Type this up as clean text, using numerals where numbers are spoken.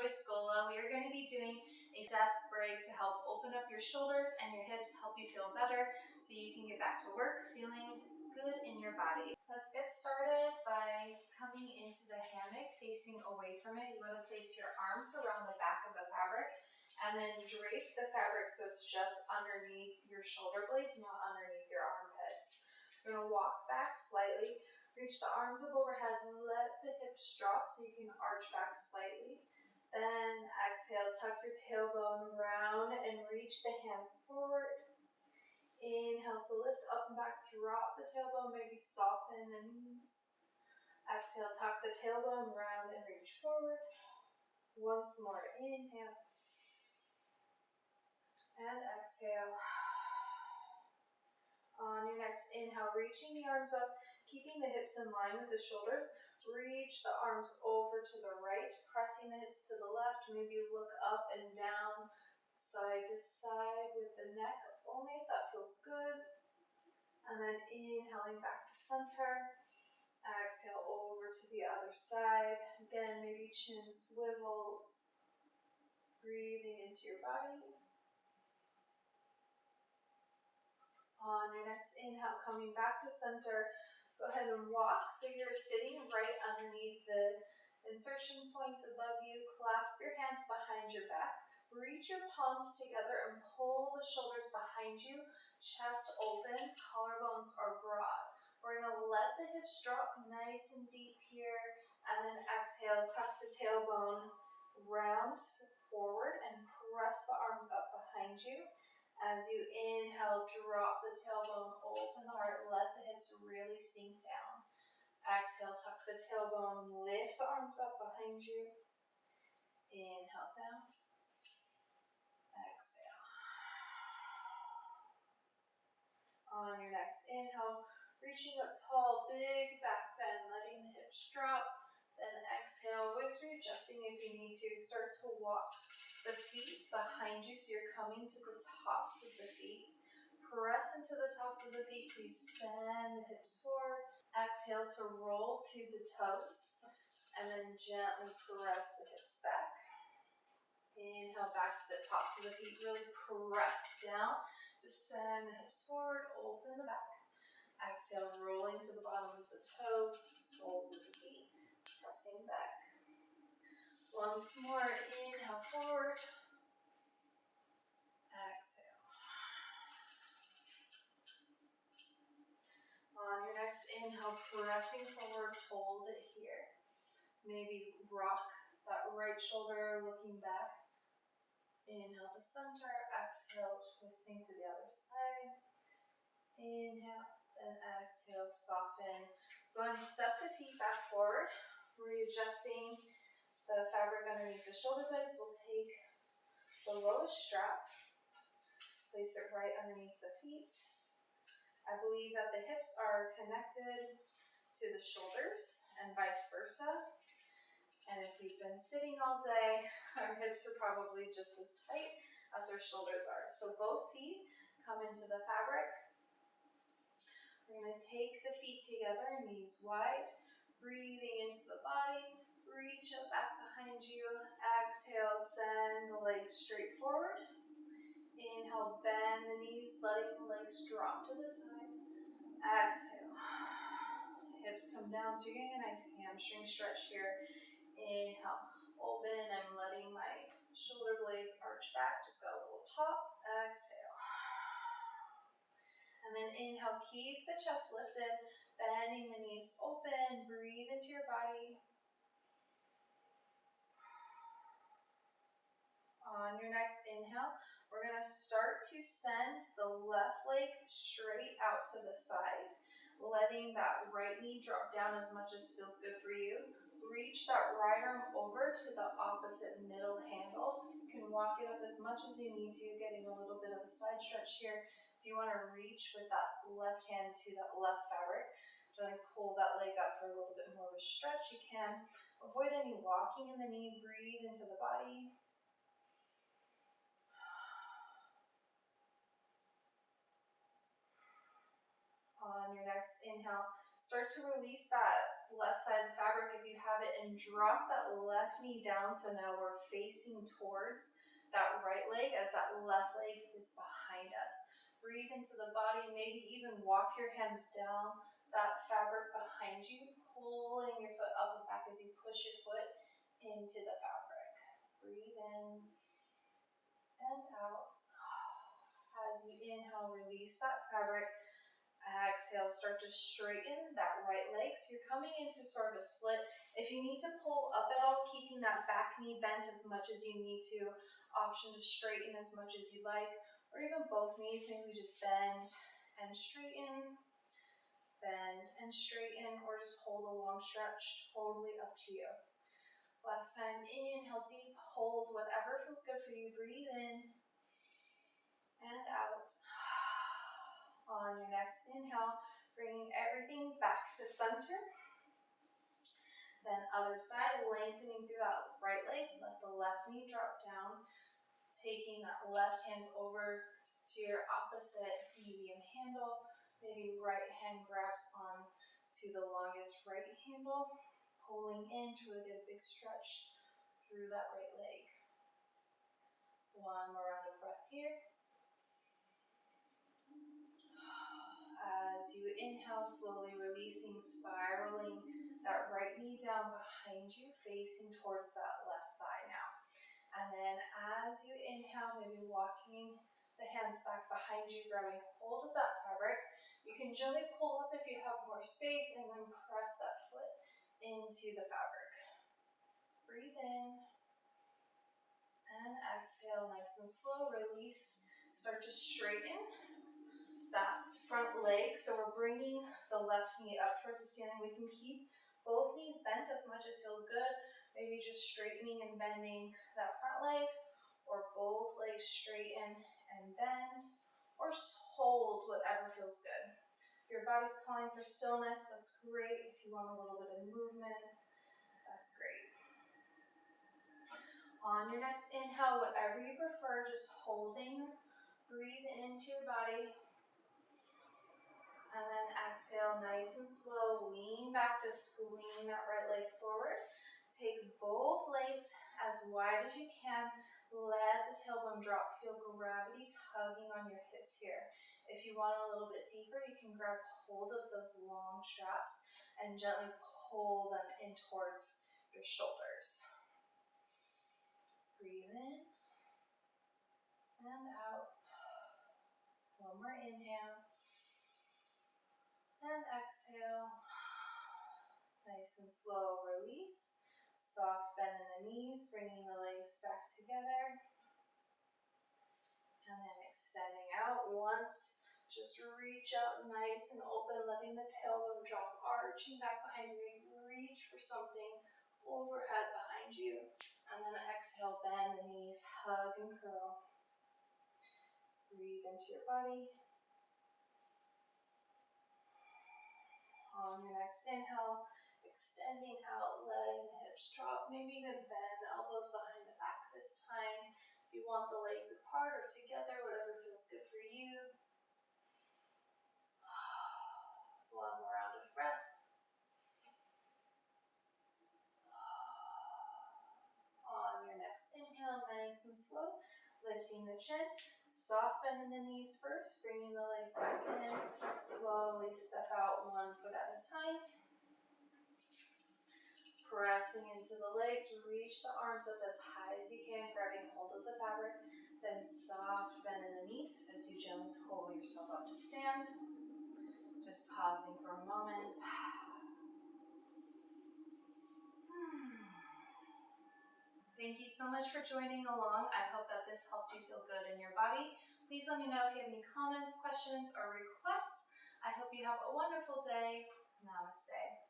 Enjoy Scola. We are going to be doing a desk break to help open up your shoulders and your hips, help you feel better so you can get back to work feeling good in your body. Let's get started by coming into the hammock, facing away from it. You want to place your arms around the back of the fabric and then drape the fabric so it's just underneath your shoulder blades, not underneath your armpits. We're going to walk back slightly. Reach the arms up overhead, let the hips drop so you can arch back slightly. Then exhale, tuck your tailbone round and reach the hands forward. Inhale to lift up and back, drop the tailbone, maybe soften the knees. Exhale, tuck the tailbone round and reach forward. Once more, inhale. And exhale. On your next inhale, reaching the arms up, keeping the hips in line with the shoulders. Reach the arms over to the right, pressing the hips to the left. Maybe look up and down, side to side with the neck, only if that feels good. And then inhaling back to center. Exhale over to the other side. Again, maybe chin swivels. Breathing into your body. On your next inhale, coming back to center, go ahead and walk so you're sitting right underneath the insertion points above you. Clasp your hands behind your back. Reach your palms together and pull the shoulders behind you. Chest opens, collarbones are broad. We're going to let the hips drop nice and deep here. And then exhale, tuck the tailbone round forward and press the arms up behind you. As you inhale, drop the tailbone, open the heart, let the hips really sink down. Exhale, tuck the tailbone, lift the arms up behind you. Inhale down. Exhale. On your next inhale, reaching up tall, big back bend, letting the hips drop. Then exhale, waist readjusting if you need to. Start to walk the feet behind you so you're coming to the tops of the feet. Press into the tops of the feet so you send the hips forward. Exhale to roll to the toes and then gently press the hips back. Inhale back to the tops of the feet. Really press down to send the hips forward. Open the back. Exhale, rolling to the bottom of the toes, soles of the feet. Pressing back. Once more, inhale forward. Exhale. On your next inhale, pressing forward, hold it here. Maybe rock that right shoulder, looking back. Inhale to center, exhale, twisting to the other side. Inhale, then exhale, soften. Go ahead and step the feet back forward, readjusting the fabric underneath the shoulder blades. We'll take the lowest strap, place it right underneath the feet. I believe that the hips are connected to the shoulders and vice versa. And if we've been sitting all day, our hips are probably just as tight as our shoulders are. So both feet come into the fabric. We're going to take the feet together, knees wide, breathing into the body. Reach up back behind you. Exhale, send the legs straight forward. Inhale, bend the knees, letting the legs drop to the side. Exhale. Hips come down, so you're getting a nice hamstring stretch here. Inhale, open. I'm letting my shoulder blades arch back. Just got a little pop. Exhale. And then inhale, keep the chest lifted, bending the knees open. Breathe into your body. On your next inhale, we're going to start to send the left leg straight out to the side, letting that right knee drop down as much as feels good for you. Reach that right arm over to the opposite middle handle. You can walk it up as much as you need to, getting a little bit of a side stretch here. If you want to reach with that left hand to that left fabric, really pull that leg up for a little bit more of a stretch, you can. Avoid any locking in the knee. Breathe into the body. On On your next inhale, start to release that left side of the fabric if you have it, and drop that left knee down. So now we're facing towards that right leg as that left leg is behind us. Breathe into the body, maybe even walk your hands down that fabric behind you, pulling your foot up and back as you push your foot into the fabric. Breathe in and out. As you inhale, release that fabric. Exhale, start to straighten that right leg. So you're coming into sort of a split. If you need to pull up at all, keeping that back knee bent as much as you need to. Option to straighten as much as you like, or even both knees. Maybe just bend and straighten, bend and straighten, or just hold a long stretch. Totally up to you. Last time, inhale deep, hold whatever feels good for you. Breathe in and out. On your next inhale, bringing everything back to center. Then other side, lengthening through that right leg. Let the left knee drop down. Taking that left hand over to your opposite medium handle. Maybe right hand grabs on to the longest right handle. Pulling into a good big stretch through that right leg. One more round of breath here. As you inhale, slowly releasing, spiraling that right knee down behind you, facing towards that left thigh now. And then as you inhale, maybe walking the hands back behind you, grabbing hold of that fabric. You can gently pull up if you have more space, and then press that foot into the fabric. Breathe in and exhale, nice and slow. Release, start to straighten that front leg. So we're bringing the left knee up towards the ceiling. We can keep both knees bent as much as feels good. Maybe just straightening and bending that front leg, or both legs straighten and bend, or just hold whatever feels good. If your body's calling for stillness, that's great. If you want a little bit of movement, that's great. On your next inhale, whatever you prefer, just holding, breathe into your body. And then exhale, nice and slow, lean back to swing that right leg forward. Take both legs as wide as you can. Let the tailbone drop. Feel gravity tugging on your hips here. If you want a little bit deeper, you can grab hold of those long straps and gently pull them in towards your shoulders. Breathe in and out. One more inhale. And exhale. Nice and slow release. Soft bend in the knees, bringing the legs back together. And then extending out once. Just reach out nice and open, letting the tailbone drop, arching back behind you. Reach for something overhead behind you. And then exhale, bend the knees, hug and curl. Breathe into your body. On your next inhale, extending out, letting the hips drop, maybe even bend the elbows behind the back this time. If you want the legs apart or together, whatever feels good for you. One more round of breath. On your next inhale, nice and slow, lifting the chin. Soft bend in the knees first, bringing the legs back in. Slowly step out one foot at a time. Pressing into the legs, reach the arms up as high as you can, grabbing hold of the fabric. Then soft bend in the knees as you gently pull yourself up to stand. Just pausing for a moment. Thank you so much for joining along. I hope that this helped you feel good in your body. Please let me know if you have any comments, questions, or requests. I hope you have a wonderful day. Namaste.